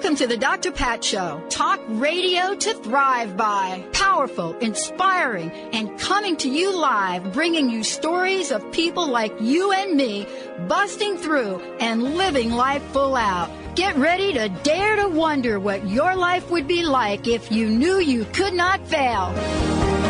Welcome to the Dr. Pat Show. Talk radio to thrive by. Powerful, inspiring, and coming to you live, bringing you stories of people like you and me, busting through and living life full out. Get ready to dare to wonder what your life would be like if you knew you could not fail.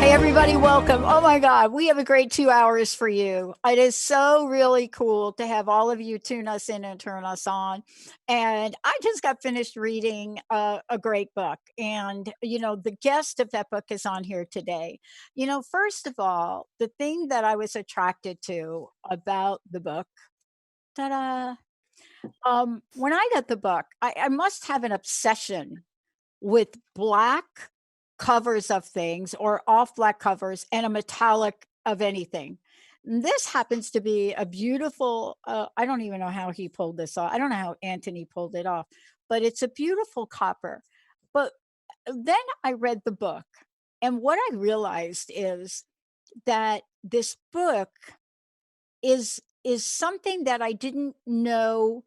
Hey, everybody, welcome. Oh, my God, we have a great 2 hours for you. It is so really cool to have all of you tune us in and turn us on. And I just got finished reading a great book. And, the guest of that book is on here today. First of all, the thing that I was attracted to about the book, ta-da, when I got the book, I must have an obsession with black covers of things or off black covers and a metallic of anything. This happens to be a beautiful, I don't even know how he pulled this off. I don't know how Antony pulled it off, but it's a beautiful copper. But then I read the book, and what I realized is that this book is something that I didn't know.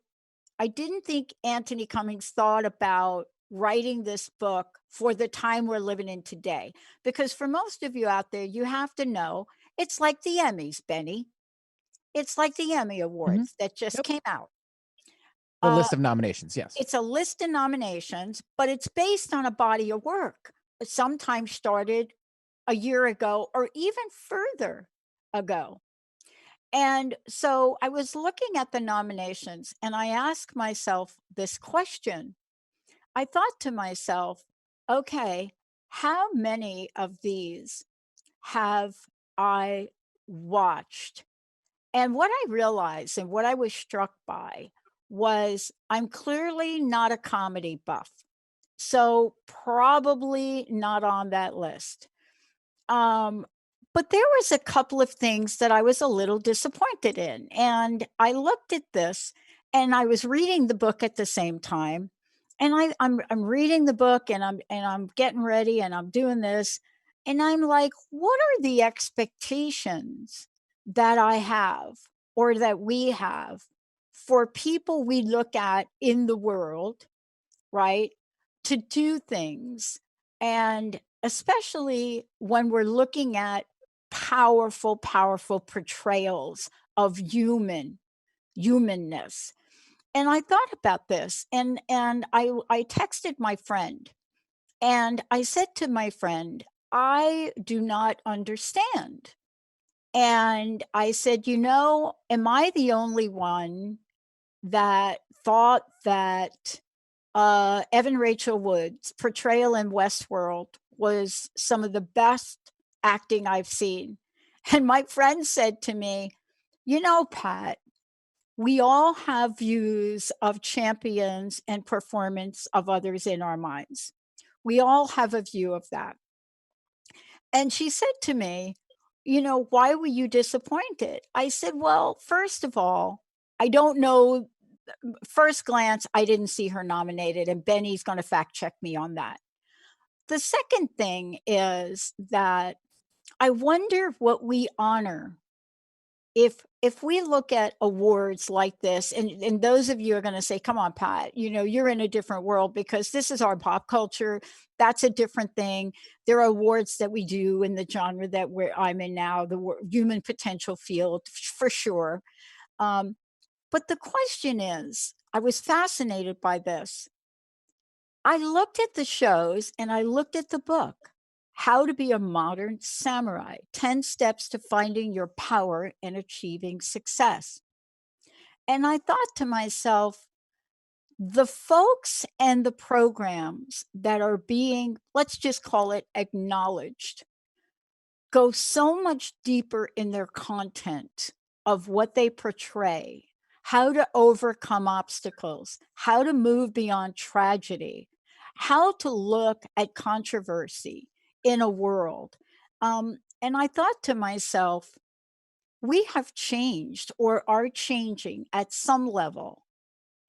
I didn't think Antony Cummins thought about writing this book for the time we're living in today. Because for most of you out there, you have to know, it's like the Emmys, Benny. It's like the Emmy Awards that just came out. The list of nominations, yes. It's a list of nominations, but it's based on a body of work. Sometimes started a year ago or even further ago. And so I was looking at the nominations and I asked myself this question. I thought to myself, okay, how many of these have I watched? And what I realized and what I was struck by was I'm clearly not a comedy buff. So probably not on that list. But there was a couple of things that I was a little disappointed in. And I looked at this and I was reading the book at the same time. And I'm reading the book and I'm getting ready and I'm doing this. And I'm like, what are the expectations that I have or that we have for people we look at in the world, right? To do things. And especially when we're looking at powerful portrayals of humanness. And I thought about this and I texted my friend and I said to my friend, I do not understand. And I said, am I the only one that thought that Evan Rachel Wood's portrayal in Westworld was some of the best acting I've seen? And my friend said to me, Pat, we all have views of champions and performance of others in our minds. We all have a view of that. And she said to me, why were you disappointed? I said, well, first of all, I don't know. First glance, I didn't see her nominated, and Benny's going to fact check me on that. The second thing is that I wonder what we honor if we look at awards like this, and those of you are going to say, come on, Pat, you're in a different world because this is our pop culture. That's a different thing. There are awards that we do in the genre that I'm in now, the human potential field, for sure. But the question is, I was fascinated by this. I looked at the shows and I looked at the book, How to Be a Modern Samurai, 10 Steps to Finding Your Power and Achieving Success. And I thought to myself, the folks and the programs that are being, let's just call it acknowledged, go so much deeper in their content of what they portray, how to overcome obstacles, how to move beyond tragedy, how to look at controversy in a world. And I thought to myself, we have changed or are changing at some level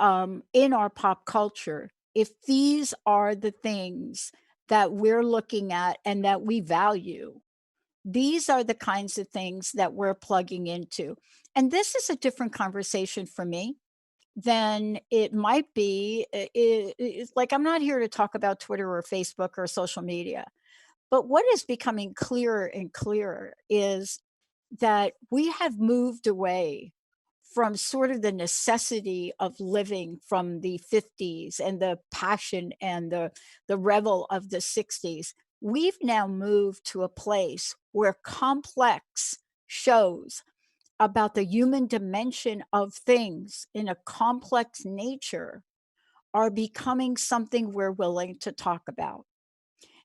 in our pop culture if these are the things that we're looking at and that we value. These are the kinds of things that we're plugging into. And this is a different conversation for me then it might be, it's like, I'm not here to talk about Twitter or Facebook or social media, but what is becoming clearer and clearer is that we have moved away from sort of the necessity of living from the 50s and the passion and the revel of the 60s. We've now moved to a place where complex shows about the human dimension of things in a complex nature are becoming something we're willing to talk about.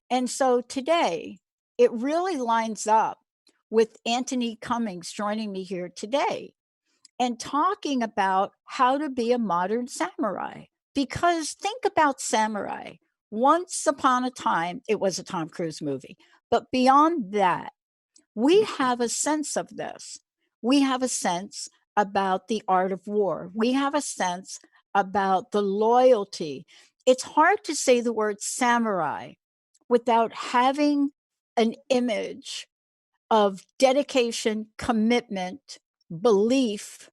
And so today, it really lines up with Antony Cummins joining me here today and talking about how to be a modern samurai. Because think about samurai. Once upon a time, it was a Tom Cruise movie. But beyond that, we have a sense of this. We have a sense about the art of war. We have a sense about the loyalty. It's hard to say the word samurai without having an image of dedication, commitment, belief.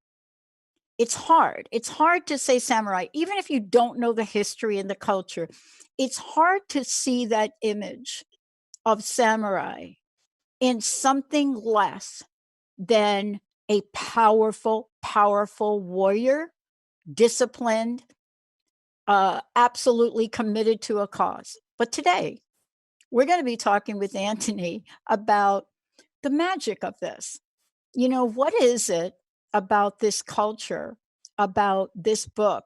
It's hard. It's hard to say samurai, even if you don't know the history and the culture. It's hard to see that image of samurai in something less than a powerful, powerful warrior, disciplined, absolutely committed to a cause. But today, we're going to be talking with Antony about the magic of this. You know, what is it about this culture, about this book,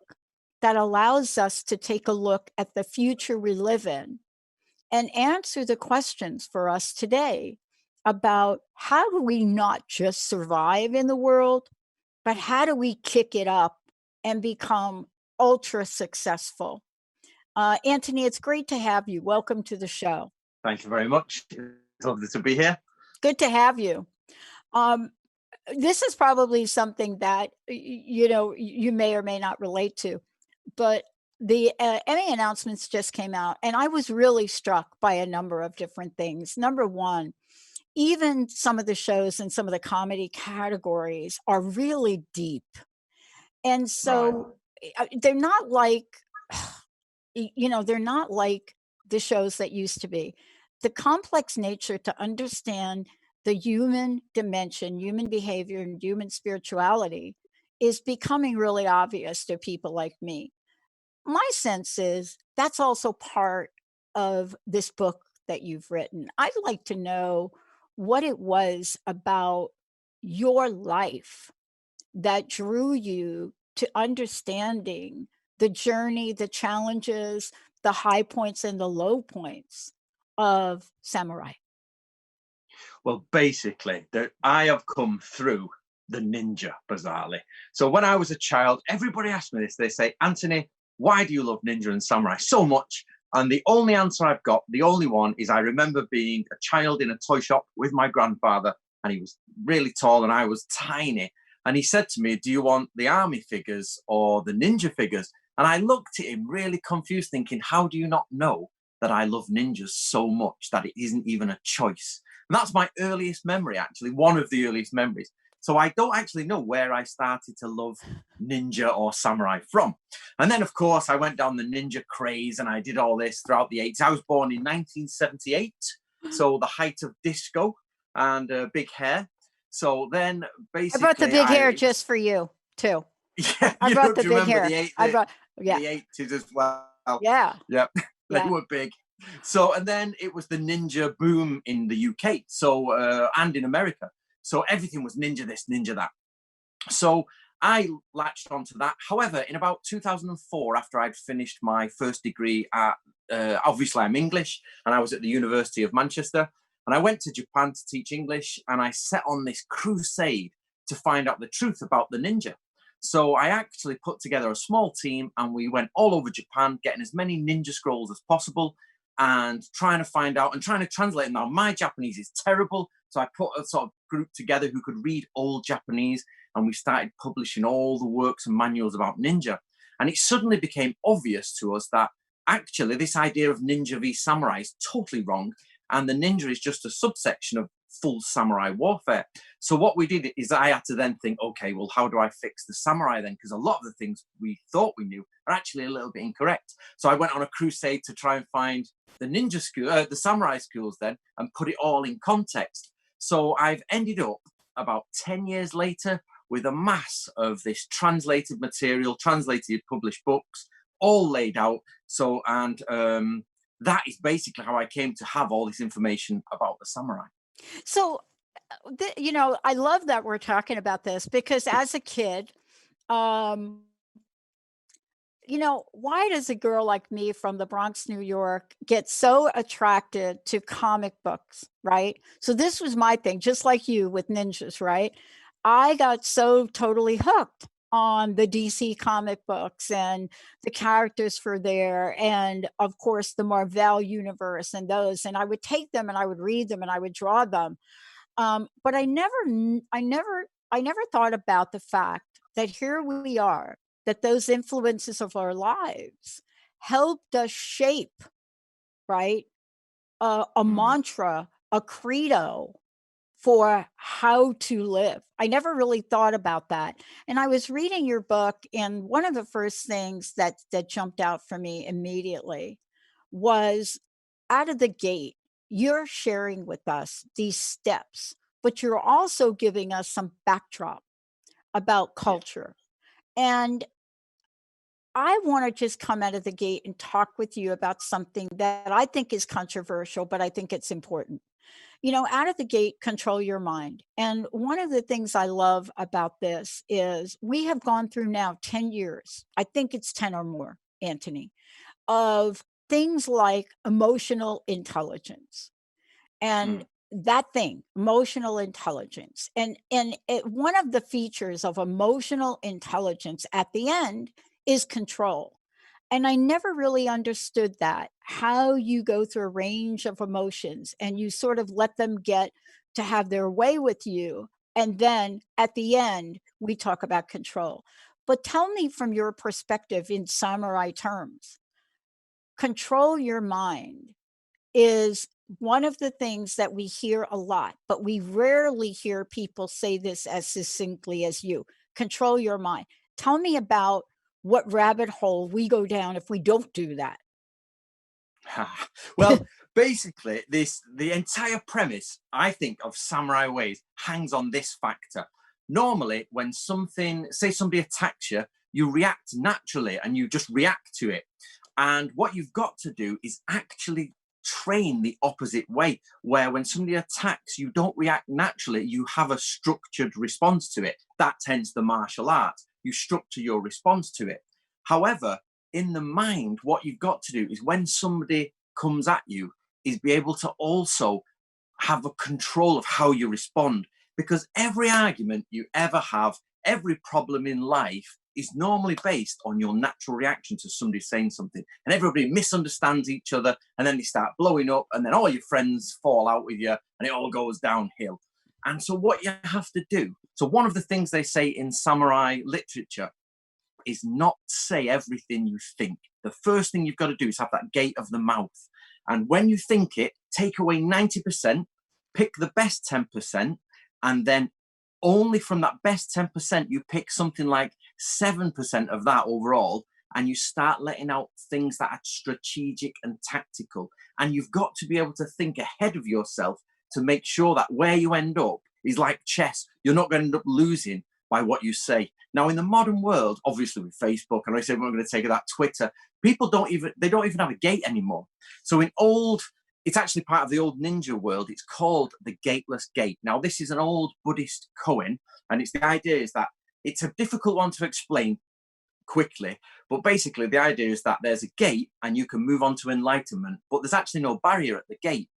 that allows us to take a look at the future we live in and answer the questions for us today about how do we not just survive in the world, but how do we kick it up and become ultra successful? Antony, it's great to have you. Welcome to the show. Thank you very much. It's lovely to be here. Good to have you. This is probably something that, you know, you may or may not relate to, but the Emmy announcements just came out, and I was really struck by a number of different things. Number one, even some of the shows and some of the comedy categories are really deep. And so they're not like, you know, they're not like the shows that used to be. The complex nature to understand the human dimension, human behavior, and human spirituality is becoming really obvious to people like me. My sense is that's also part of this book that you've written. I'd like to know what it was about your life that drew you to understanding the journey, the challenges, the high points and the low points of samurai. Well, basically, I have come through the ninja, bizarrely. So when I was a child, everybody asked me this. They say, Antony, why do you love ninja and samurai so much? And the only answer I've got, the only one, is I remember being a child in a toy shop with my grandfather, and he was really tall and I was tiny. And he said to me, do you want the army figures or the ninja figures? And I looked at him really confused, thinking, how do you not know that I love ninjas so much that it isn't even a choice? And that's my earliest memory, actually, one of the earliest memories. So I don't actually know where I started to love ninja or samurai from. And then, of course, I went down the ninja craze and I did all this throughout the 80s. I was born in 1978, so the height of disco and big hair. So then basically... I brought the big hair just for you, too. Yeah, I brought the big hair. The 80s as well. Yeah. Yeah, they were big. So, and then it was the ninja boom in the UK, so and in America. So everything was ninja this, ninja that. So I latched onto that. However, in about 2004, after I'd finished my first degree at, obviously I'm English, and I was at the University of Manchester, and I went to Japan to teach English, and I set on this crusade to find out the truth about the ninja. So I actually put together a small team, and we went all over Japan, getting as many ninja scrolls as possible, and trying to find out and trying to translate them. Now, my Japanese is terrible, so I put a sort of group together who could read old Japanese, and we started publishing all the works and manuals about ninja. And it suddenly became obvious to us that actually this idea of ninja v samurai is totally wrong, and the ninja is just a subsection of full samurai warfare. So what we did is I had to then think, okay, well, how do I fix the samurai then? Because a lot of the things we thought we knew are actually a little bit incorrect. So I went on a crusade to try and find the ninja school, the samurai schools then, and put it all in context. So I've ended up about 10 years later with a mass of this translated material, translated published books, all laid out. So, and that is basically how I came to have all this information about the samurai. So, you know, I love that we're talking about this because as a kid, um, you know, why does a girl like me from the Bronx, New York, get so attracted to comic books, right? So this was my thing, just like you with ninjas, right? I got so totally hooked on the DC comic books and the characters for there, and of course the Marvel universe and those. And I would take them and I would read them and I would draw them. But I never thought about the fact that here we are, that those influences of our lives helped us shape, right, a mantra, a credo for how to live. I never really thought about that. And I was reading your book, and one of the first things that jumped out for me immediately was out of the gate, you're sharing with us these steps, but you're also giving us some backdrop about Yeah. culture. And I want to just come out of the gate and talk with you about something that I think is controversial, but I think it's important. You know, out of the gate, control your mind. And one of the things I love about this is we have gone through now 10 years, I think it's 10 or more, Anthony, of things like emotional intelligence and Mm. that thing, emotional intelligence. One of the features of emotional intelligence at the end is control. And I never really understood that, how you go through a range of emotions and you sort of let them get to have their way with you. And then at the end, we talk about control. But tell me from your perspective in samurai terms, control your mind is one of the things that we hear a lot, but we rarely hear people say this as succinctly as you. Control your mind. Tell me about what rabbit hole we go down if we don't do that. Well, basically, the entire premise, I think, of Samurai Ways hangs on this factor. Normally, when say somebody attacks you, you react naturally and you just react to it. And what you've got to do is actually train the opposite way, where when somebody attacks, you don't react naturally, you have a structured response to it. That's hence the martial arts. You structure your response to it. However, in the mind, what you've got to do is when somebody comes at you, is be able to also have a control of how you respond. Because every argument you ever have, every problem in life is normally based on your natural reaction to somebody saying something. And everybody misunderstands each other, and then they start blowing up, and then all your friends fall out with you, and it all goes downhill. And so what you have to do, so one of the things they say in samurai literature is not say everything you think. The first thing you've got to do is have that gate of the mouth. And when you think it, take away 90%, pick the best 10%, and then only from that best 10%, you pick something like 7% of that overall, and you start letting out things that are strategic and tactical. And you've got to be able to think ahead of yourself to make sure that where you end up is like chess. You're not going to end up losing by what you say. Now, in the modern world, obviously with Facebook, and I said we're going to take that Twitter, people don't even have a gate anymore. So it's actually part of the old ninja world. It's called the gateless gate. Now, this is an old Buddhist koan, and the idea is that it's a difficult one to explain quickly, but basically the idea is that there's a gate and you can move on to enlightenment, but there's actually no barrier at the gate.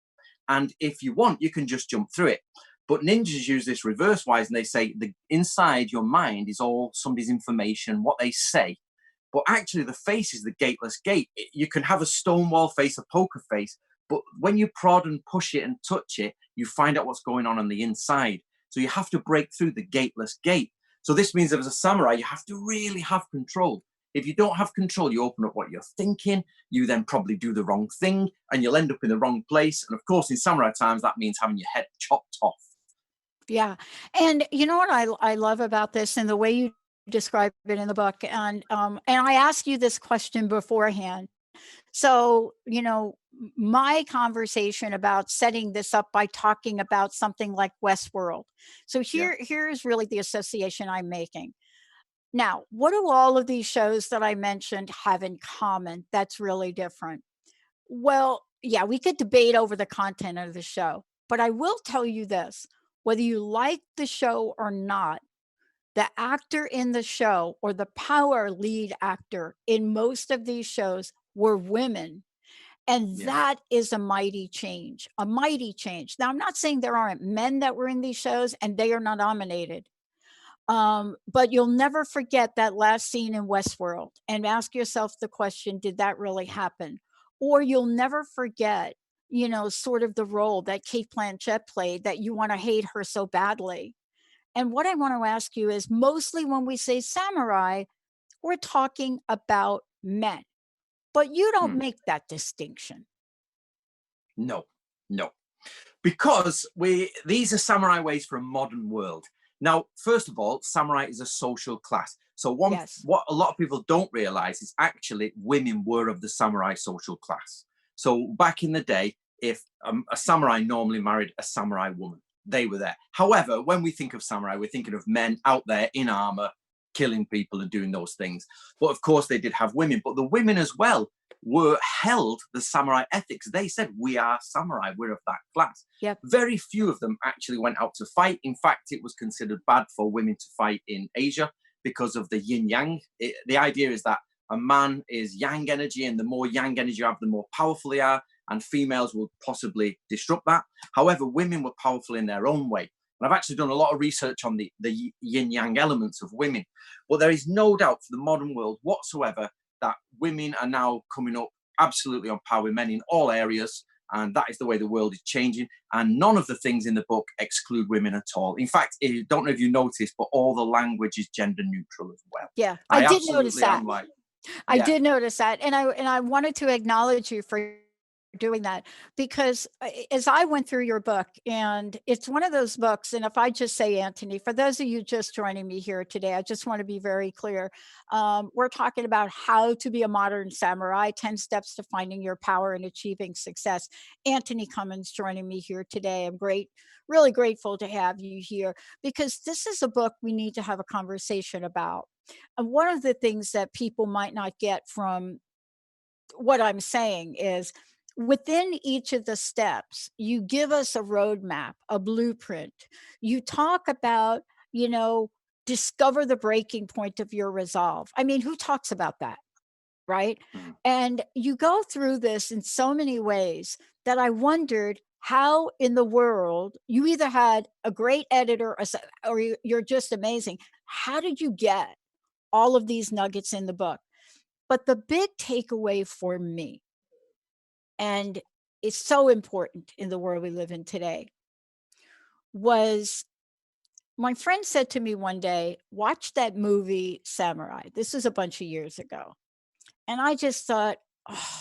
And if you want, you can just jump through it. But ninjas use this reverse wise, and they say the inside your mind is all somebody's information, what they say. But actually the face is the gateless gate. You can have a stonewall face, a poker face, but when you prod and push it and touch it, you find out what's going on the inside. So you have to break through the gateless gate. So this means that as a samurai, you have to really have control. If you don't have control, you open up what you're thinking, you then probably do the wrong thing, and you'll end up in the wrong place. And of course, in samurai times, that means having your head chopped off. Yeah. And you know what I love about this and the way you describe it in the book, and I asked you this question beforehand. So, my conversation about setting this up by talking about something like Westworld. So Yeah. here's really the association I'm making. Now, what do all of these shows that I mentioned have in common that's really different? Well, yeah, we could debate over the content of the show, but I will tell you this, whether you like the show or not, the actor in the show or the power lead actor in most of these shows were women. And Yeah. that is a mighty change, a mighty change. Now, I'm not saying there aren't men that were in these shows and they are not nominated. But you'll never forget that last scene in Westworld and ask yourself the question, did that really happen? Or you'll never forget, sort of the role that Kate Blanchett played that you want to hate her so badly. And what I want to ask you is mostly when we say samurai, we're talking about men, but you don't Hmm. make that distinction. No, no. Because these are samurai ways for a modern world. Now, first of all, samurai is a social class. So Yes. what a lot of people don't realize is actually women were of the samurai social class. So back in the day, if a samurai normally married a samurai woman, they were there. However, when we think of samurai, we're thinking of men out there in armor, killing people and doing those things. But of course, they did have women. But the women as well were held the samurai ethics. They said, we are samurai, we're of that class. Yep. Very few of them actually went out to fight. In fact, it was considered bad for women to fight in Asia because of the yin yang. The idea is that a man is yang energy, and the more yang energy you have, the more powerful they are, and females will possibly disrupt that. However, women were powerful in their own way. And I've actually done a lot of research on the yin yang elements of women. But there is no doubt for the modern world whatsoever that women are now coming up absolutely on par with men in all areas. And that is the way the world is changing. And none of the things in the book exclude women at all. In fact, I don't know if you noticed, but all the language is gender neutral as well. Yeah, I did notice that. I Yeah. did notice that. And I wanted to acknowledge you for doing that because as I went through your book, and it's one of those books, and if I just say, Antony, for those of you just joining me here today, I just want to be very clear. We're talking about how to be a modern samurai, 10 steps to finding your power and achieving success. Antony Cummins joining me here today. I'm really grateful to have you here because this is a book we need to have a conversation about. And one of the things that people might not get from what I'm saying is within each of the steps, you give us a roadmap, a blueprint. You talk about, discover the breaking point of your resolve. I mean, who talks about that? Right. Mm. And you go through this in so many ways that I wondered how in the world you either had a great editor or you're just amazing. How did you get all of these nuggets in the book? But the big takeaway for me, and it's so important in the world we live in today, was my friend said to me one day, watch that movie Samurai. This is a bunch of years ago. And I just thought, oh,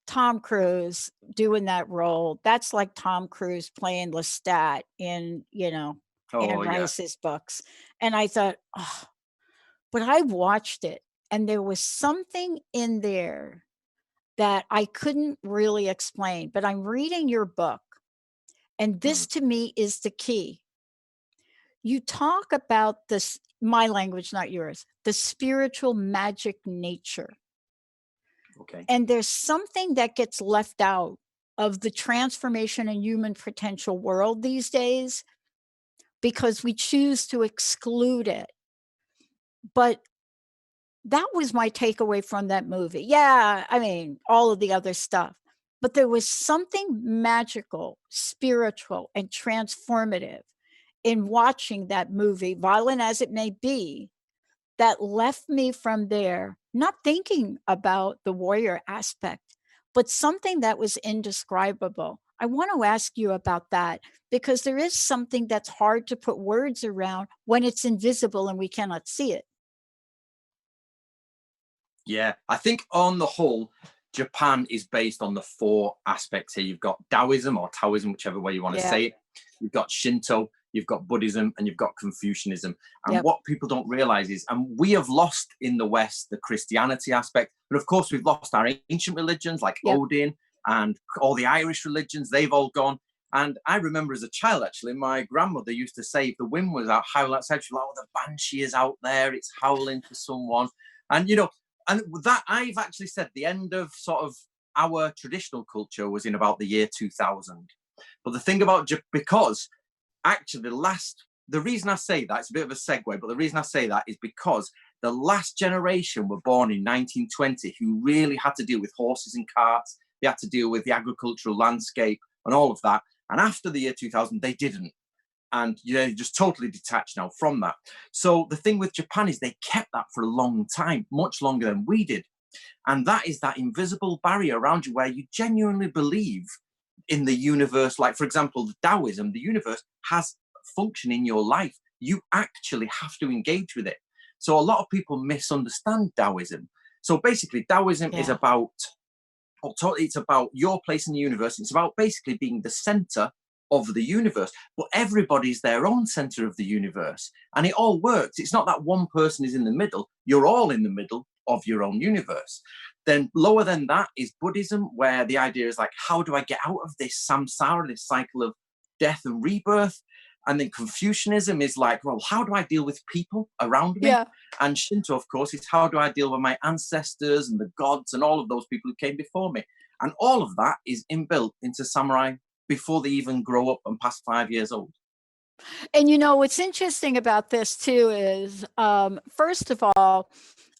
Tom Cruise doing that role, that's like Tom Cruise playing Lestat in, Anne Oh, yeah. Rice's books. And I thought, oh, but I watched it and there was something in there that I couldn't really explain, but I'm reading your book, and this to me is the key. You talk about this, my language, not yours, the spiritual magic nature. Okay. And there's something that gets left out of the transformation and human potential world these days because we choose to exclude it. But that was my takeaway from that movie. Yeah, I mean, all of the other stuff. But there was something magical, spiritual, and transformative in watching that movie, violent as it may be, that left me from there not thinking about the warrior aspect, but something that was indescribable. I want to ask you about that because there is something that's hard to put words around when it's invisible and we cannot see it. Yeah, I think on the whole, Japan is based on the 4 aspects here. You've got Taoism or Taoism, whichever way you want to Yeah. say it. You've got Shinto, you've got Buddhism, and you've got Confucianism. And Yep. what people don't realize is, and we have lost in the West the Christianity aspect, but of course we've lost our ancient religions like Yep. Odin and all the Irish religions. They've all gone. And I remember as a child, actually, my grandmother used to say if the wind was out howling outside, she's like, oh, the banshee is out there, it's howling for someone. And, you know, and that I've actually said the end of sort of our traditional culture was in about the year 2000. But the thing about, because actually the reason I say that, it's a bit of a segue, but the reason I say that is because the last generation were born in 1920 who really had to deal with horses and carts. They had to deal with the agricultural landscape and all of that. And after the year 2000, they didn't. And you're just totally detached now from that. So the thing with Japan is they kept that for a long time, much longer than we did. And that is that invisible barrier around you where you genuinely believe in the universe. Like, for example, the Taoism, the universe has function in your life. You actually have to engage with it. So a lot of people misunderstand Taoism. So basically, Taoism is about, it's about your place in the universe. It's about basically being the center of the universe, but everybody's their own center of the universe, and it all works. It's not that one person is in the middle. You're all in the middle of your own universe. Then lower than that is Buddhism, where the idea is like, how do I get out of this samsara, this cycle of death and rebirth? And then Confucianism is like, well, how do I deal with people around me? Yeah. And Shinto, of course, is how do I deal with my ancestors and the gods and all of those people who came before me? And all of that is inbuilt into samurai before they even grow up and past 5 years old. And you know, what's interesting about this too is, first of all,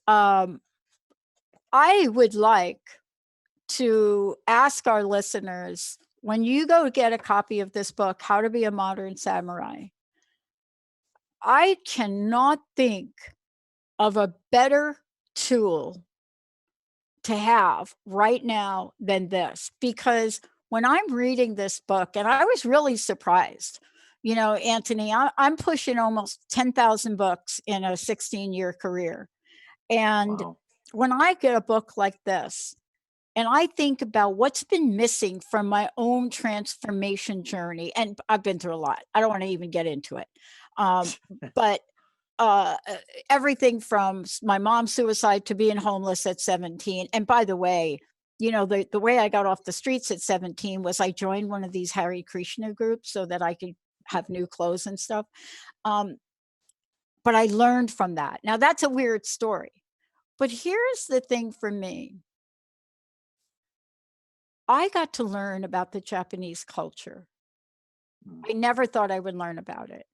I would like to ask our listeners, when you go get a copy of this book, How to Be a Modern Samurai, I cannot think of a better tool to have right now than this, because when I'm reading this book, and I was really surprised, you know, Antony, I'm pushing almost 10,000 books in a 16-year career. And Wow. when I get a book like this, and I think about what's been missing from my own transformation journey, and I've been through a lot. I don't want to even get into it. But everything from my mom's suicide to being homeless at 17. And by the way, you know, the way I got off the streets at 17 was I joined one of these Hare Krishna groups so that I could have new clothes and stuff. But I learned from that. Now, that's a weird story. But here's the thing for me. I got to learn about the Japanese culture. I never thought I would learn about it.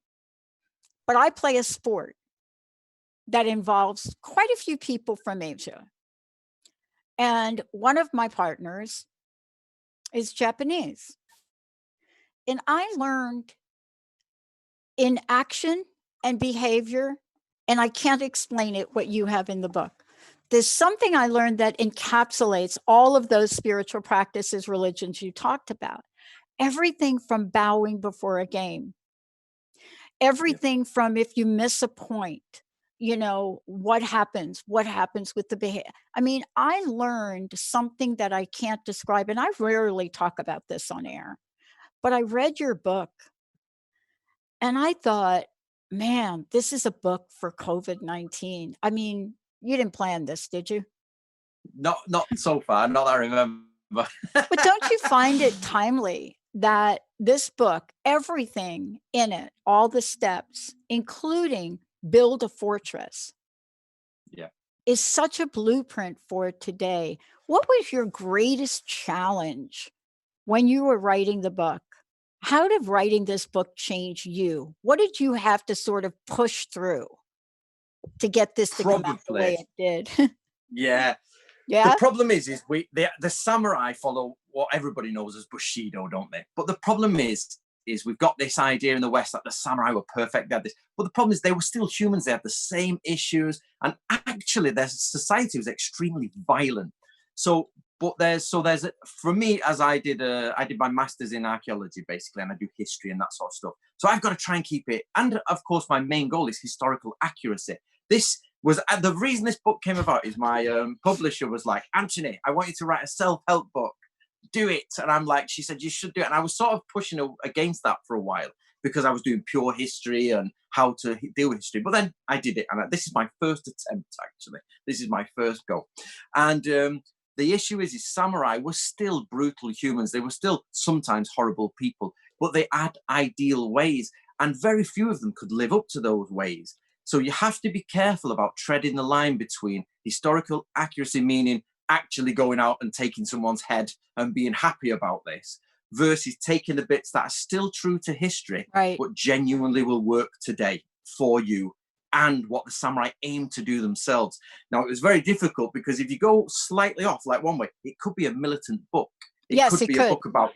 But I play a sport that involves quite a few people from Asia. And one of my partners is Japanese. And I learned in action and behavior, and I can't explain it, what you have in the book. There's something I learned that encapsulates all of those spiritual practices, religions you talked about. Everything from bowing before a game, everything from if you miss a point, you know, what happens with the behavior. I mean, I learned something that I can't describe, and I rarely talk about this on air, but I read your book and I thought, man, this is a book for COVID-19. I mean, you didn't plan this, did you? Not so far, not that I remember. But don't you find it timely that this book, everything in it, all the steps, including build a fortress, is such a blueprint for today? What was your greatest challenge when you were writing the book? How did writing this book change you? What did you have to sort of push through to get this to come out the way it did? Yeah. Yeah. The problem is the samurai follow what everybody knows as Bushido, don't they? But the problem is we've got this idea in the West that the samurai were perfect. They had this, but the problem is they were still humans. They had the same issues, and actually their society was extremely violent. So, for me, as I did my master's in archaeology basically, and I do history and that sort of stuff. So I've got to try and keep it, and of course my main goal is historical accuracy. This was the reason this book came about is my publisher was like, Antony, I want you to write a self-help book. Do it. And I'm like, she said, you should do it. And I was sort of pushing against that for a while because I was doing pure history and how to deal with history. But then I did it. And this is my first attempt, actually. This is my first go. And the issue is samurai were still brutal humans. They were still sometimes horrible people, but they had ideal ways. And very few of them could live up to those ways. So you have to be careful about treading the line between historical accuracy, meaning actually going out and taking someone's head and being happy about this, versus taking the bits that are still true to history, right, but genuinely will work today for you and what the samurai aim to do themselves. Now, it was very difficult because if you go slightly off, like one way, it could be a militant book. Yes, could it be could. a book about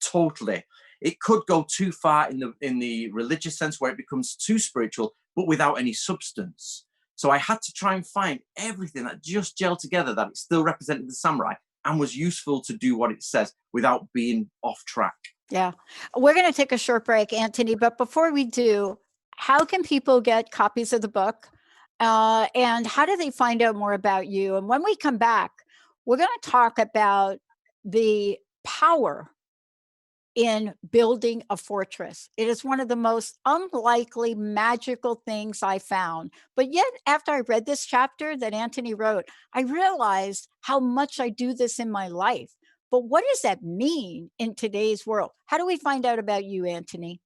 totally. It could go too far in the religious sense where it becomes too spiritual, but without any substance. So I had to try and find everything that just gelled together, that it still represented the samurai and was useful to do what it says without being off track. Yeah. We're going to take a short break, Antony. But before we do, how can people get copies of the book? And how do they find out more about you? And when we come back, we're going to talk about the power in building a fortress. It is one of the most unlikely magical things I found. But yet, after I read this chapter that Antony wrote, I realized how much I do this in my life. But what does that mean in today's world? How do we find out about you, Antony?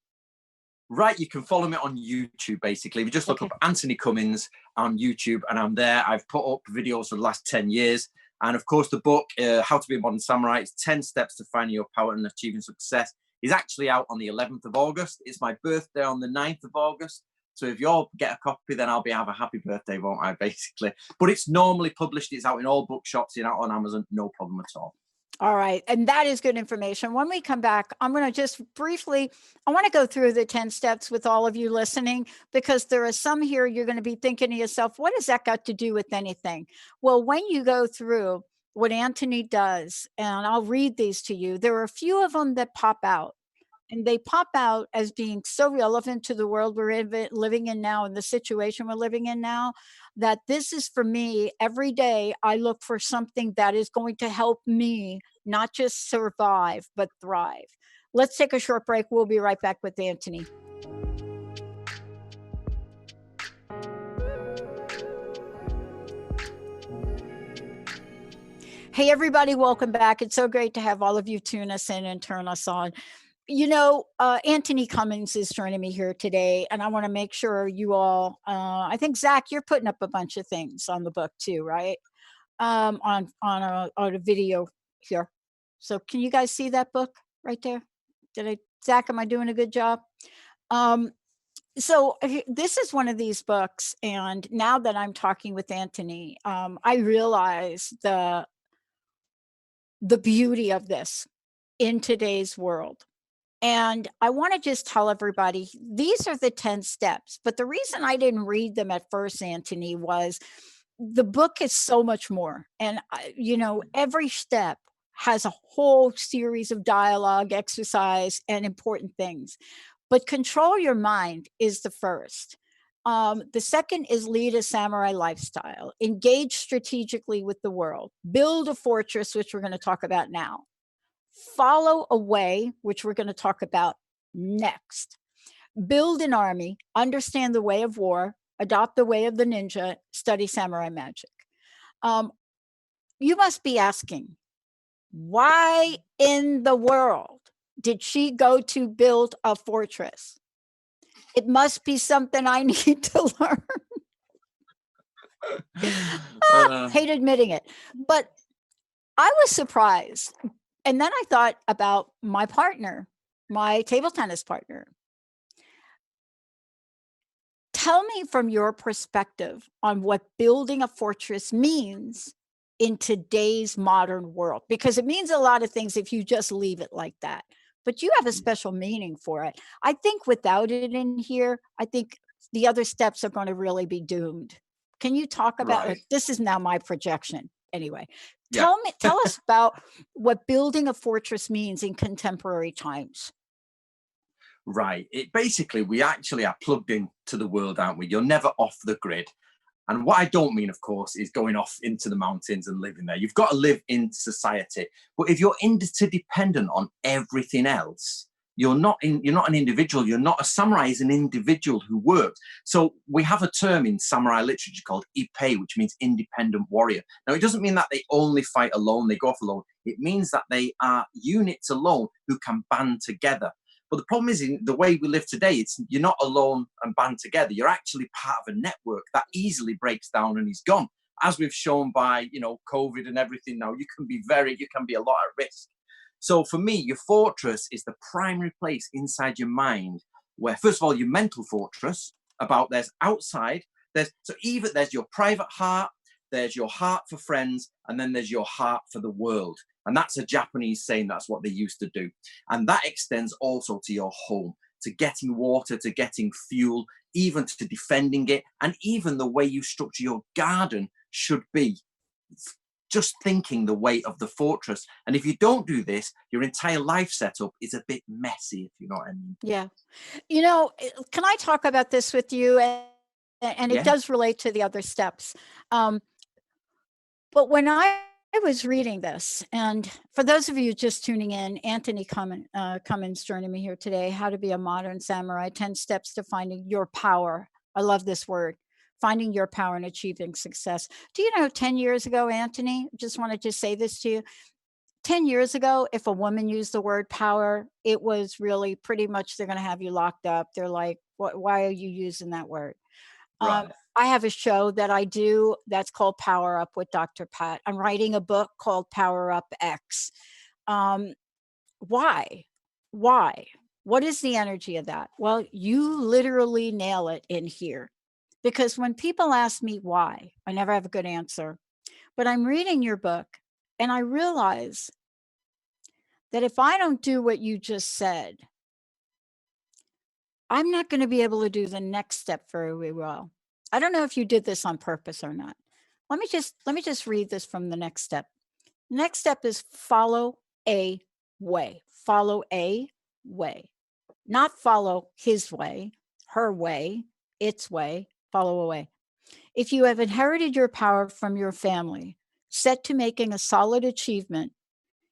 Right, you can follow me on YouTube, basically. If you just look up Antony Cummins on YouTube, and I'm there. I've put up videos for the last 10 years. And of course, the book, How to Be a Modern Samurai, it's 10 Steps to Finding Your Power and Achieving Success, is actually out on the 11th of August. It's my birthday on the 9th of August. So if you all get a copy, then I'll have a happy birthday, won't I, basically? But it's normally published. It's out in all bookshops, out on Amazon, no problem at all. All right. And that is good information. When we come back, I'm going to just briefly, I want to go through the 10 steps with all of you listening, because there are some here you're going to be thinking to yourself, what has that got to do with anything? Well, when you go through what Antony does, and I'll read these to you, there are a few of them that pop out. And they pop out as being so relevant to the world we're living in now and the situation we're living in now, that this is for me. Every day I look for something that is going to help me not just survive, but thrive. Let's take a short break. We'll be right back with Antony. Hey, everybody, welcome back. It's so great to have all of you tune us in and turn us on. Antony Cummins is joining me here today, and I want to make sure you all, I think, Zach, you're putting up a bunch of things on the book too, right? On a video here. So can you guys see that book right there? Zach, am I doing a good job? So this is one of these books, and now that I'm talking with Antony, I realize the beauty of this in today's world. And I want to just tell everybody, these are the 10 steps. But the reason I didn't read them at first, Antony, was the book is so much more. And, every step has a whole series of dialogue, exercise, and important things. But control your mind is the first. The second is lead a samurai lifestyle, engage strategically with the world, build a fortress, which we're going to talk about now. Follow a way, which we're going to talk about next. Build an army, understand the way of war, adopt the way of the ninja, study samurai magic. You must be asking, why in the world did she go to build a fortress? It must be something I need to learn. Hate admitting it. But I was surprised. And then I thought about my partner, my table tennis partner. Tell me from your perspective on what building a fortress means in today's modern world, because it means a lot of things if you just leave it like that. But you have a special meaning for it. I think without it in here, I think the other steps are going to really be doomed. Can you talk about it? This is now my projection. Anyway, tell us about what building a fortress means in contemporary times. Right. We actually are plugged into the world, aren't we? You're never off the grid. And what I don't mean, of course, is going off into the mountains and living there. You've got to live in society. But if you're interdependent on everything else, you're not an individual. You're not a samurai is an individual who works. So we have a term in samurai literature called ippei, which means independent warrior. Now, it doesn't mean that they only fight alone, they go off alone. It means that they are units alone who can band together. But the problem is, in the way we live today, you're not alone and band together. You're actually part of a network that easily breaks down and is gone. As we've shown by, COVID and everything now, you can be a lot at risk. So for me, your fortress is the primary place inside your mind where, first of all, your mental fortress there's outside, there's your private heart, there's your heart for friends, and then there's your heart for the world. And that's a Japanese saying, that's what they used to do. And that extends also to your home, to getting water, to getting fuel, even to defending it. And even the way you structure your garden should be just thinking the way of the fortress. And if you don't do this, your entire life setup is a bit messy, if you know what I mean. Yeah. Can I talk about this with you? And it does relate to the other steps. But when I was reading this, and for those of you just tuning in, Antony Cummins joining me here today, How to Be a Modern Samurai, 10 Steps to Finding Your Power. I love this word, finding your power and achieving success. Do you know 10 years ago, Antony, just wanted to say this to you, 10 years ago, if a woman used the word power, it was really pretty much they're going to have you locked up. They're like, why are you using that word? Right. I have a show that I do that's called Power Up with Dr. Pat. I'm writing a book called Power Up X. Why? What is the energy of that? Well, you literally nail it in here. Because when people ask me why, I never have a good answer. But I'm reading your book and I realize that if I don't do what you just said, I'm not going to be able to do the next step very well. I don't know if you did this on purpose or not. Let me just read this from the next step. Next step is follow a way. Follow a way. Not follow his way, her way, its way. Follow a way. If you have inherited your power from your family, set to making a solid achievement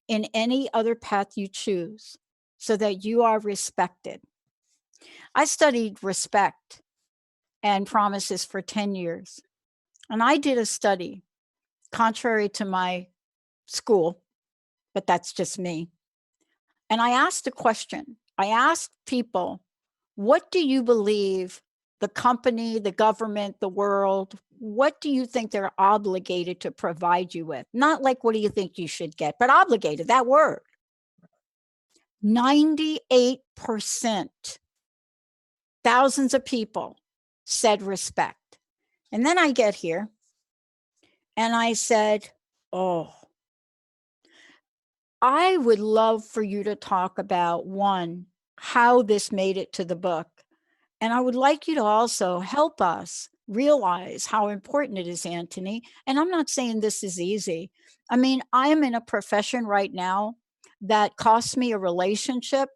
in any other path you choose so that you are respected. I studied respect and promises for 10 years. And I did a study, contrary to my school, but that's just me. And I asked a question. I asked people, what do you believe the company, the government, the world, what do you think they're obligated to provide you with? Not like, what do you think you should get, but obligated, that word. 98%, thousands of people said respect. And then I get here and I said, oh, I would love for you to talk about, one, how this made it to the book. And I would like you to also help us realize how important it is, Antony. And I'm not saying this is easy. I mean, I am in a profession right now that cost me a relationship.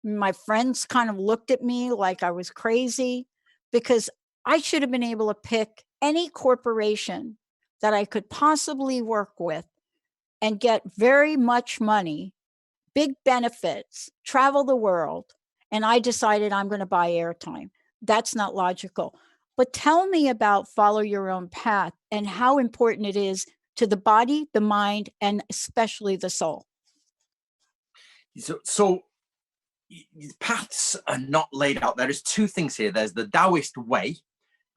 My friends kind of looked at me like I was crazy because I should have been able to pick any corporation that I could possibly work with and get very much money, big benefits, travel the world. And I decided I'm going to buy airtime. That's not logical. But tell me about follow your own path and how important it is to the body, the mind, and especially the soul. So paths are not laid out. There is two things here. There's the Taoist way,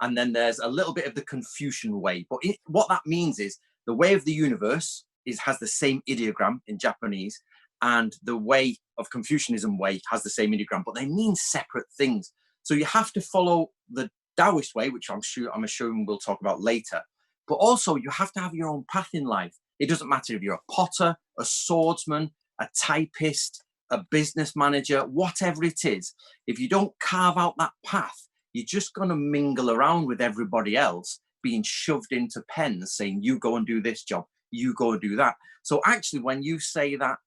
and then there's a little bit of the Confucian way. But what that means is the way of the universe has the same ideogram in Japanese, and the way of Confucianism way has the same ideogram, but they mean separate things. So you have to follow the Taoist way, which I'm assuming we'll talk about later. But also you have to have your own path in life. It doesn't matter if you're a potter, a swordsman, a typist, a business manager, whatever it is. If you don't carve out that path, you're just going to mingle around with everybody else, being shoved into pens saying, you go and do this job, you go and do that. So actually, when you say that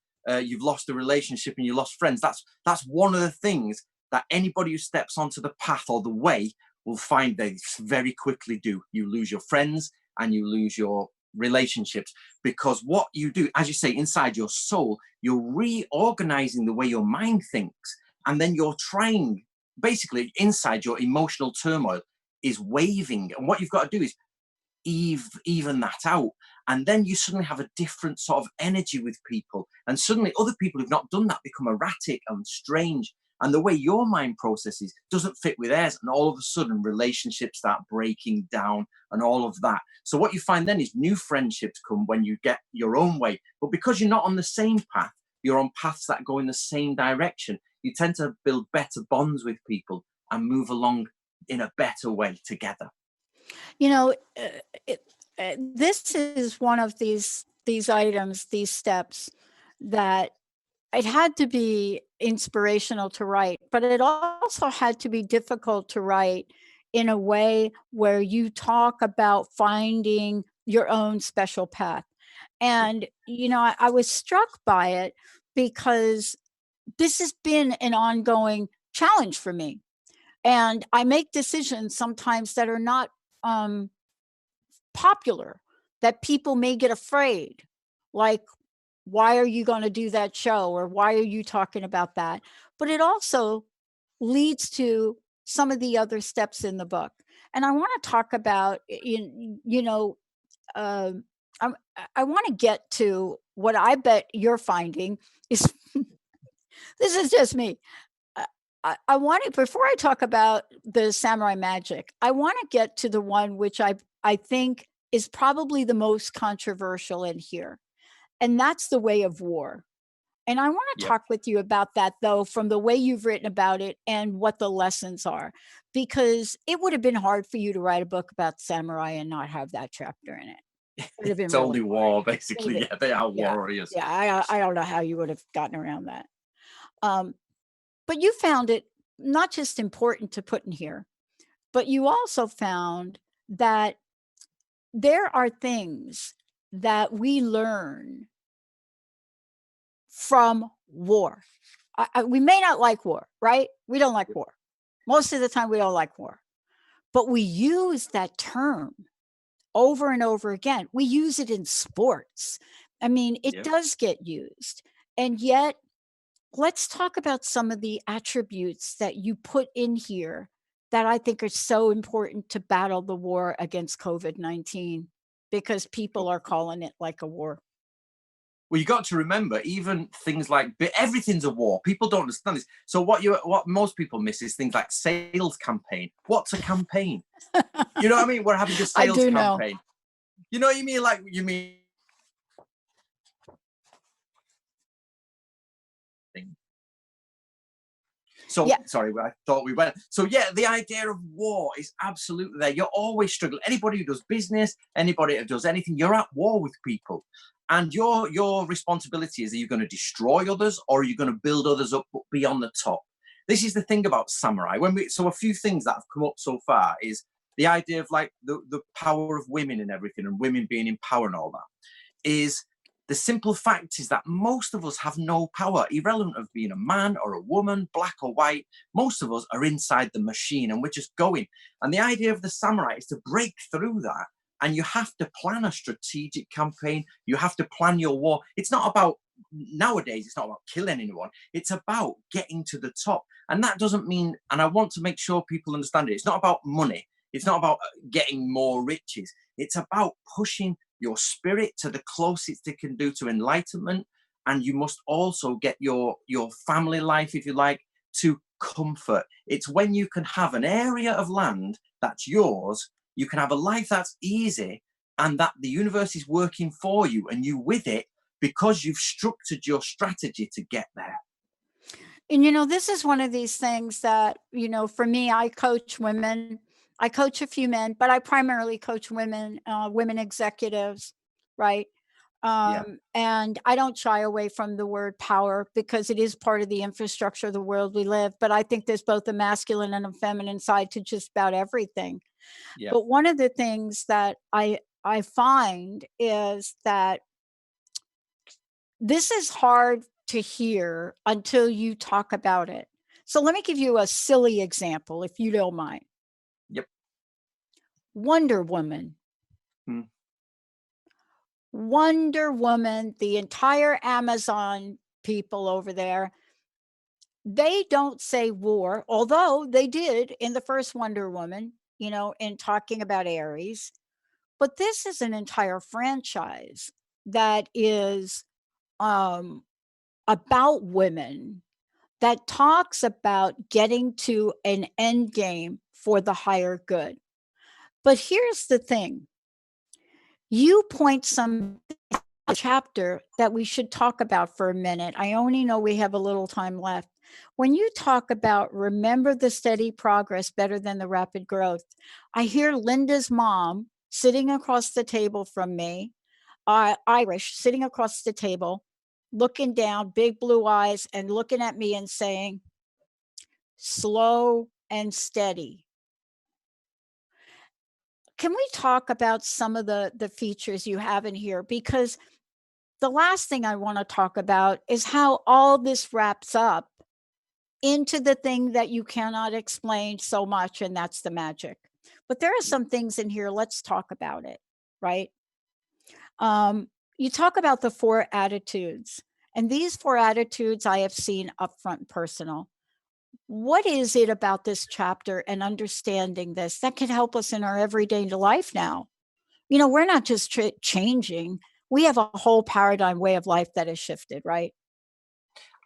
you've lost a relationship and you lost friends, that's one of the things that anybody who steps onto the path or the way will find they very quickly do. You lose your friends and you lose your relationships, because what you do, as you say, inside your soul, you're reorganizing the way your mind thinks, and then you're trying, basically inside your emotional turmoil is waving, and what you've got to do is even that out, and then you suddenly have a different sort of energy with people, and suddenly other people who've not done that become erratic and strange, and the way your mind processes doesn't fit with theirs, and all of a sudden relationships start breaking down and all of that. So what you find then is new friendships come when you get your own way, but because you're not on the same path, you're on paths that go in the same direction, you tend to build better bonds with people and move along in a better way together. You know, this is one of these items, these steps, that it had to be inspirational to write, but it also had to be difficult to write in a way where you talk about finding your own special path. And, you know, I was struck by it because this has been an ongoing challenge for me. And I make decisions sometimes that are not popular, that people may get afraid, like, why are you going to do that show, or why are you talking about that? But it also leads to some of the other steps in the book, and I want to talk about, you know, uh, I, I want to get to what I bet you're finding is this is just me. I want to, before I talk about the samurai magic, I want to get to the one which I think is probably the most controversial in here, and that's the way of war. And I want to Yep. talk with you about that, though, from the way you've written about it and what the lessons are, because it would have been hard for you to write a book about samurai and not have that chapter in it. It would have been It's really only hard. war, basically. Yeah, they are Yeah, warriors. yeah. I don't know how you would have gotten around that. But you found it not just important to put in here, but you also found that there are things that we learn from war. We may not like war, right? We don't like war. Most of the time, we don't like war. But we use that term over and over again. We use it in sports. I mean, it Yep. does get used. And yet, let's talk about some of the attributes that you put in here that I think are so important to battle the war against COVID-19, because people are calling it like a war. Well, you got to remember, even things like everything's a war. People don't understand this. So what most people miss is things like sales campaign. What's a campaign? You know what I mean? We're having a I sales do know. campaign. You know what you mean? Like you mean. So Yeah. sorry, I thought we went. So yeah, the idea of war is absolutely there. You're always struggling. Anybody who does business, anybody who does anything, you're at war with people. And your responsibility is, are you going to destroy others, or are you going to build others up but be on the top? This is the thing about samurai. So a few things that have come up so far is the idea of like the power of women and everything, and women being in power and all that. Is the simple fact is that most of us have no power, irrelevant of being a man or a woman, black or white. Most of us are inside the machine and we're just going. And the idea of the samurai is to break through that. And you have to plan a strategic campaign. You have to plan your war. It's not about, nowadays, it's not about killing anyone. It's about getting to the top. And that doesn't mean, and I want to make sure people understand it, it's not about money. It's not about getting more riches. It's about pushing your spirit to the closest it can do to enlightenment. And you must also get your family life, if you like, to comfort. It's when you can have an area of land that's yours, you can have a life that's easy, and that the universe is working for you and you with it, because you've structured your strategy to get there. And, you know, this is one of these things that, you know, for me, I coach women. I coach a few men, but I primarily coach women, women executives, right? Yeah. And I don't shy away from the word power because it is part of the infrastructure of the world we live. But I think there's both a masculine and a feminine side to just about everything. Yeah. But one of the things that I find is that this is hard to hear until you talk about it. So let me give you a silly example, if you don't mind. Yep. Wonder Woman. Hmm. Wonder Woman, the entire Amazon people over there, they don't say war, although they did in the first Wonder Woman, you know, in talking about Ares. But this is an entire franchise that is about women, that talks about getting to an end game for the higher good. But here's the thing. You point some chapter that we should talk about for a minute. I only know we have a little time left. When you talk about remember the steady progress better than the rapid growth, I hear Linda's mom sitting across the table from me, Irish, sitting across the table, looking down, big blue eyes, and looking at me and saying, slow and steady. Can we talk about some of the features you have in here? Because the last thing I want to talk about is how all this wraps up into the thing that you cannot explain so much, and that's the magic. But there are some things in here, let's talk about it, right? You talk about the 4 attitudes, and these 4 attitudes I have seen upfront and personal. What is it about this chapter and understanding this that can help us in our everyday life now? You know, we're not just changing, we have a whole paradigm way of life that has shifted, right?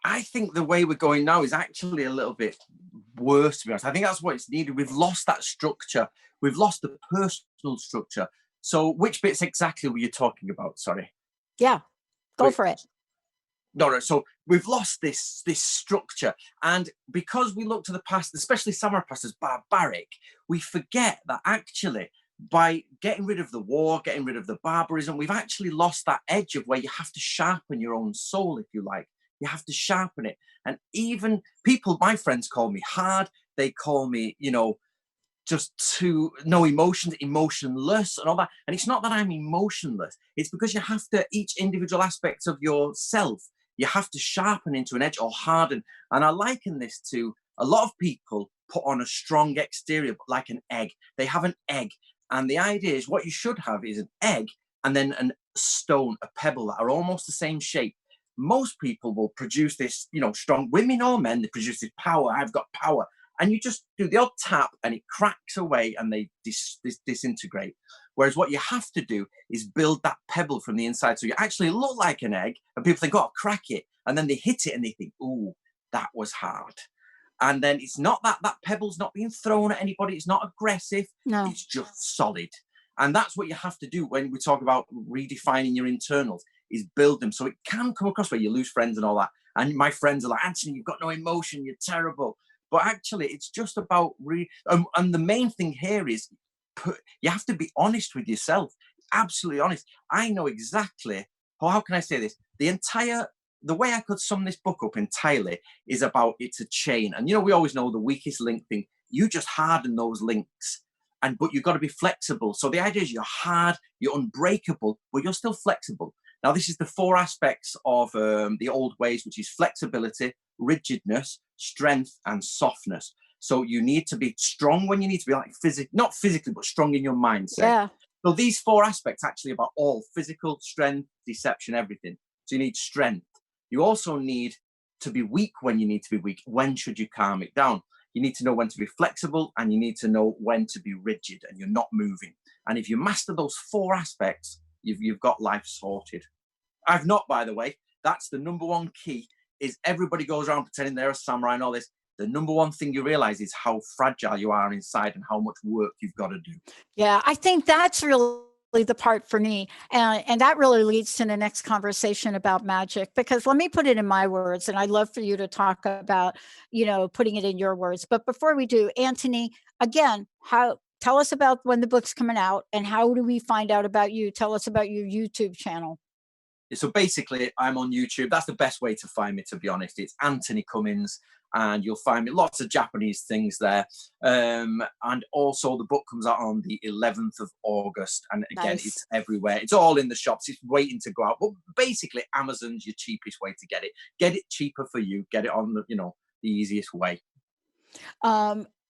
I think the way we're going now is actually a little bit worse, to be honest. I think that's what it's needed. We've lost that structure. We've lost the personal structure. So which bits exactly were you talking about? Sorry. Yeah, go for it. No. So we've lost this structure. And because we look to the past, especially samurai past, as barbaric, we forget that actually by getting rid of the war, getting rid of the barbarism, we've actually lost that edge of where you have to sharpen your own soul, if you like. You have to sharpen it. And even people, my friends call me hard. They call me, just to no emotions, emotionless and all that. And it's not that I'm emotionless. It's because you have to, each individual aspect of yourself, you have to sharpen into an edge or harden. And I liken this to a lot of people put on a strong exterior, like an egg. They have an egg. And the idea is what you should have is an egg and then a stone, a pebble that are almost the same shape. Most people will produce this, strong, women or men, they produce this power. I've got power. And you just do the odd tap and it cracks away and they disintegrate. Whereas what you have to do is build that pebble from the inside. So you actually look like an egg and people think, oh, crack it. And then they hit it and they think, ooh, that was hard. And then it's not that pebble's not being thrown at anybody. It's not aggressive. No. It's just solid. And that's what you have to do when we talk about redefining your internals, is build them. So it can come across where you lose friends and all that. And my friends are like, Antony, you've got no emotion. You're terrible. But actually, it's just about and the main thing here is you have to be honest with yourself. Absolutely honest. I know exactly, how can I say this? The way I could sum this book up entirely is about it's a chain. And we always know the weakest link thing. You just harden those links. But you've got to be flexible. So the idea is you're hard, you're unbreakable, but you're still flexible. Now, this is the 4 aspects of the old ways, which is flexibility, rigidness, strength, and softness. So you need to be strong when you need to be, like not physically, but strong in your mindset. Yeah. So these 4 aspects actually about all physical, strength, deception, everything. So you need strength. You also need to be weak when you need to be weak. When should you calm it down? You need to know when to be flexible and you need to know when to be rigid and you're not moving. And if you master those 4 aspects, you've got life sorted. I've not, by the way. That's the number 1 key, is everybody goes around pretending they're a samurai and all this. The number 1 thing you realize is how fragile you are inside and how much work you've got to do. Yeah, I think that's really the part for me. And that really leads to the next conversation about magic, because let me put it in my words, and I'd love for you to talk about, putting it in your words. But before we do, Antony, again, tell us about when the book's coming out and how do we find out about you? Tell us about your YouTube channel. So basically, I'm on YouTube. That's the best way to find me, to be honest. It's Antony Cummins, and you'll find me lots of Japanese things there. And also, the book comes out on the 11th of August. And again, Nice. It's everywhere. It's all in the shops. It's waiting to go out. But basically, Amazon's your cheapest way to get it. Get it cheaper for you. Get it on the easiest way.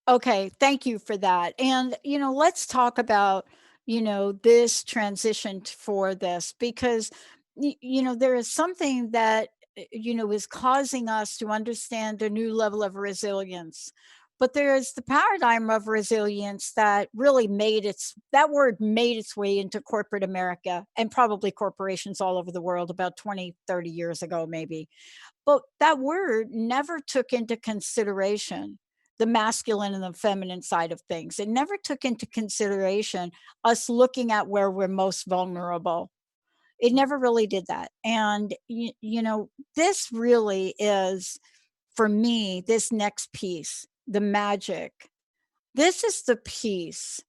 Okay, thank you for that. And, let's talk about, this transition for this because, there is something that, is causing us to understand a new level of resilience. But there's the paradigm of resilience that really that word made its way into corporate America and probably corporations all over the world about 20, 30 years ago, maybe. But that word never took into consideration the masculine and the feminine side of things. It never took into consideration us looking at where we're most vulnerable. It never really did that. And, this really is, for me, this next piece, the magic. This is the piece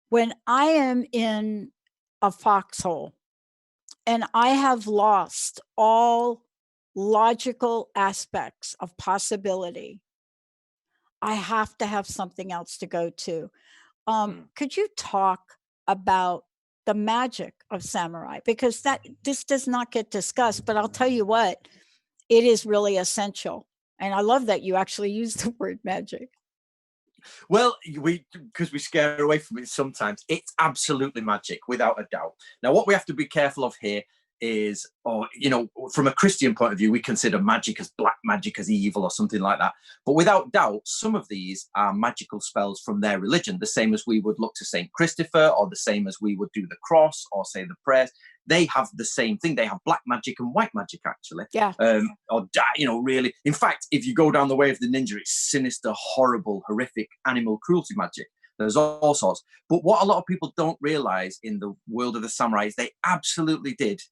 when I am in a foxhole and I have lost all logical aspects of possibility. I have to have something else to go to. Mm. Could you talk about the magic of samurai? Because this does not get discussed, but I'll tell you what, it is really essential. And I love that you actually use the word magic. Well, because we scare away from it sometimes, it's absolutely magic, without a doubt. Now, what we have to be careful of here is, or from a Christian point of view, we consider magic as black magic, as evil or something like that. But without doubt, some of these are magical spells from their religion, the same as we would look to Saint Christopher, or the same as we would do the cross or say the prayers. They have the same thing. They have black magic and white magic, actually. Yeah. Really. In fact, if you go down the way of the ninja, it's sinister, horrible, horrific animal cruelty magic. There's all sorts. But what a lot of people don't realize in the world of the samurai is they absolutely did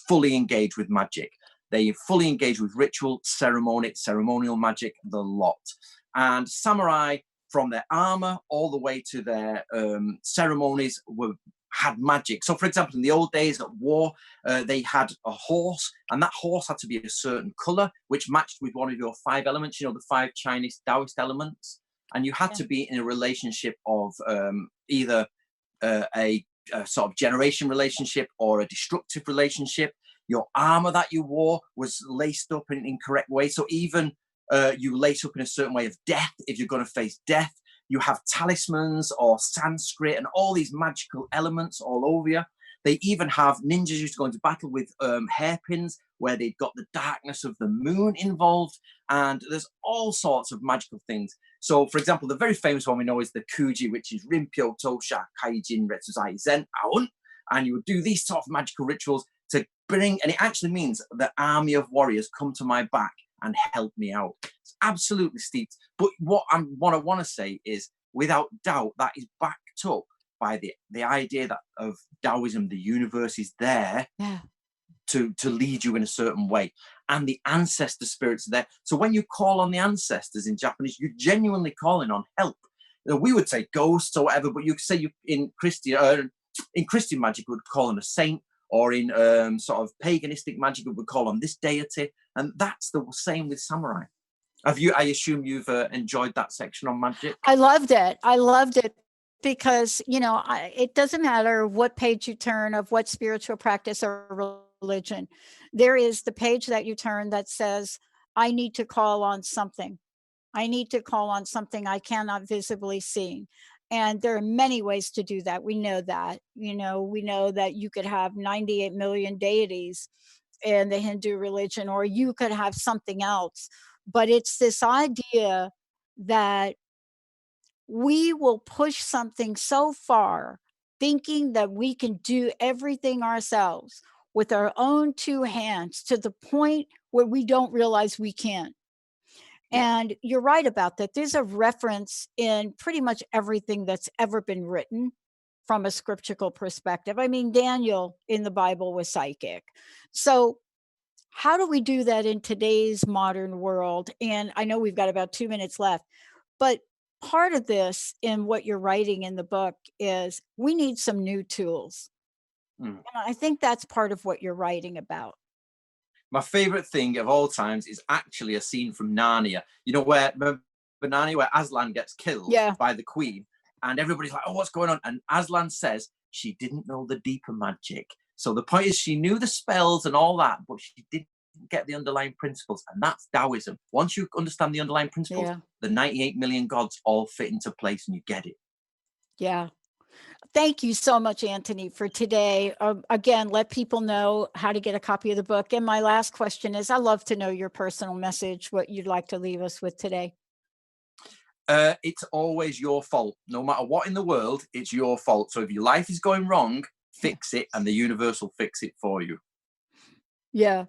fully engage with magic. They fully engage with ritual, ceremonial magic, the lot. And samurai, from their armor all the way to their ceremonies, had magic. So, for example, in the old days at war, they had a horse, and that horse had to be a certain color, which matched with one of your 5 elements, the 5 Chinese Taoist elements. And you had to be in a relationship of either a sort of generation relationship or a destructive relationship. Your armor that you wore was laced up in an incorrect way. So even you lace up in a certain way of death, if you're going to face death. You have talismans or Sanskrit and all these magical elements all over you. They even have ninjas used to go into battle with hairpins where they've got the darkness of the moon involved. And there's all sorts of magical things. So, for example, the very famous one we know is the Kuji, which is Rinpyo Tosha Kaijin Retsuzai Zen Aon. And you would do these sort of magical rituals to bring, and it actually means the army of warriors come to my back and help me out. It's absolutely steeped. But what I want to say is, without doubt, that is backed up by the idea that of Taoism, the universe is there to lead you in a certain way. And the ancestor spirits are there. So when you call on the ancestors in Japanese, you're genuinely calling on help. We would say ghosts or whatever, but you could say in Christian magic, we would call on a saint, or in sort of paganistic magic, we would call on this deity. And that's the same with samurai. I assume you've enjoyed that section on magic? I loved it because, it doesn't matter what page you turn of what spiritual practice or religion. There is the page that you turn that says, I need to call on something. I need to call on something I cannot visibly see. And there are many ways to do that. We know that. We know that you could have 98 million deities in the Hindu religion, or you could have something else. But it's this idea that we will push something so far, thinking that we can do everything ourselves with our own 2 hands to the point where we don't realize we can't. And you're right about that. There's a reference in pretty much everything that's ever been written from a scriptural perspective. I mean, Daniel in the Bible was psychic. So, how do we do that in today's modern world? And I know we've got about 2 minutes left, but part of this in what you're writing in the book is we need some new tools. And I think that's part of what you're writing about. My favorite thing of all times is actually a scene from Narnia. Remember Narnia, where Aslan gets killed by the queen, and everybody's like, oh, what's going on? And Aslan says she didn't know the deeper magic. So the point is, she knew the spells and all that, but she didn't get the underlying principles, and that's Taoism. Once you understand the underlying principles, the 98 million gods all fit into place and you get it. Yeah. Thank you so much, Antony, for today. Again, let people know how to get a copy of the book. And my last question is, I'd love to know your personal message, what you'd like to leave us with today. It's always your fault. No matter what in the world, it's your fault. So if your life is going wrong, fix it, and the universe will fix it for you. Yeah.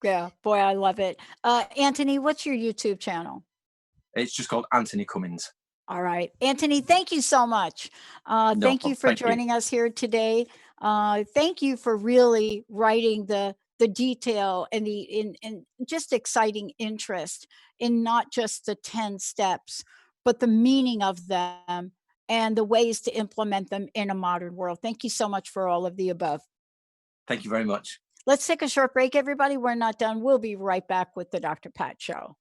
Yeah. Boy, I love it. Antony, what's your YouTube channel? It's just called Antony Cummins. All right. Antony, thank you so much. Thank you for joining us here today. Thank you for really writing the detail and the just exciting interest in not just the 10 steps, but the meaning of them and the ways to implement them in a modern world. Thank you so much for all of the above. Thank you very much. Let's take a short break, everybody. We're not done. We'll be right back with the Dr. Pat Show.